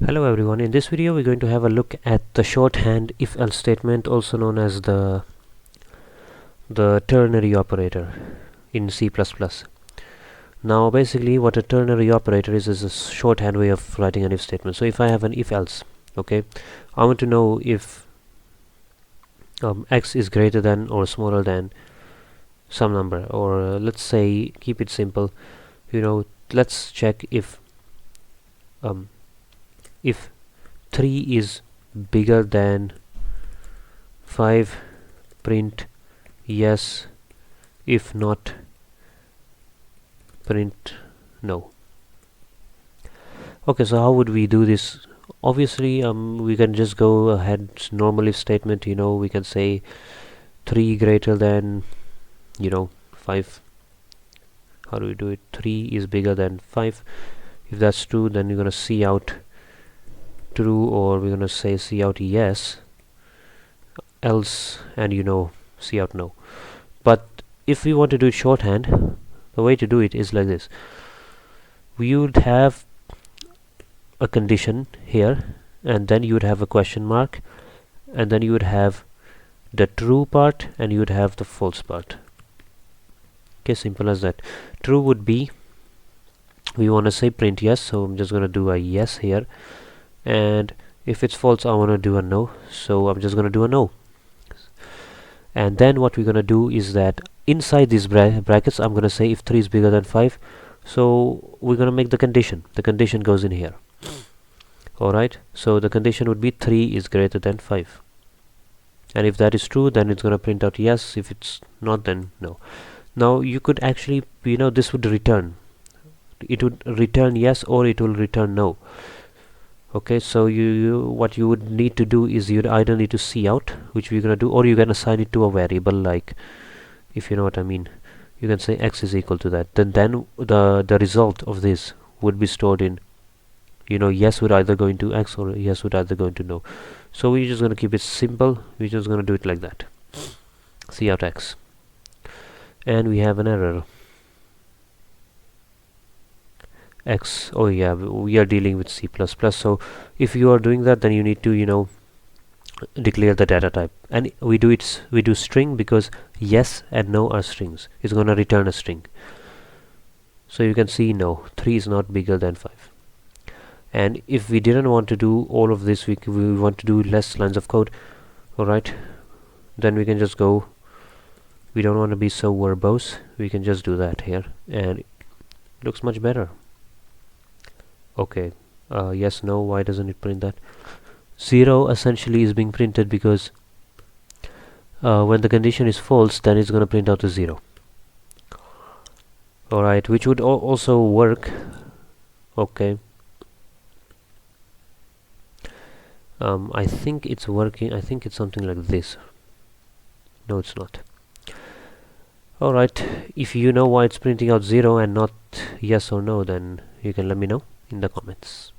Hello everyone, in this video we're going to have a look at the shorthand if-else statement, also known as the ternary operator in C++. Now basically what a ternary operator is a shorthand way of writing an if statement. So if I have an if-else, okay, I want to know if x is greater than or smaller than some number, or let's say, keep it simple, let's check if 3 is bigger than 5, print yes, if not, print no. Okay, so how would we do this? Obviously we can just go ahead, normal if statement, we can say 3 greater than 5. How do we do it? 3 is bigger than 5. If that's true, then you're gonna see out true, or we're gonna say see out yes, else, and see out no. But if we want to do it shorthand, the way to do it is like this. We would have a condition here, and then you would have a question mark, and then you would have the true part, and you would have the false part. Okay, simple as that. True would be, we want to say print yes, so I'm just going to do a yes here, and if it's false I want to do a no, so I'm just going to do a no. And then what we're going to do is that inside these brackets I'm going to say if 3 is bigger than 5, so we're going to make the condition goes in here. Alright, so the condition would be 3 is greater than 5, and if that is true then it's going to print out yes, if it's not then no. Now you could actually, this would return, it would return yes or it will return no. Okay, so what you would need to do is you'd either need to see out, which we're gonna do, or you can assign it to a variable, like, if you know what I mean, you can say x is equal to that. Then the result of this would be stored in, yes would either go into x or yes would either go into no. So we're just gonna keep it simple. We're just gonna do it like that. See out x, and we have an error. X, oh yeah, we are dealing with C++, so if you are doing that, then you need to declare the data type, and we do string, because yes and no are strings. It's gonna return a string. So you can see no, 3 is not bigger than 5. And if we didn't want to do all of this, we want to do less lines of code, alright, then we can just go, we don't want to be so verbose, we can just do that here, and it looks much better. Okay, yes, no, why doesn't it print that? 0 essentially is being printed because when the condition is false, then it's going to print out a 0. Alright, which would also work. Okay, I think it's working. I think it's something like this. No, it's not. Alright, if you know why it's printing out 0 and not yes or no, then you can let me know in the comments.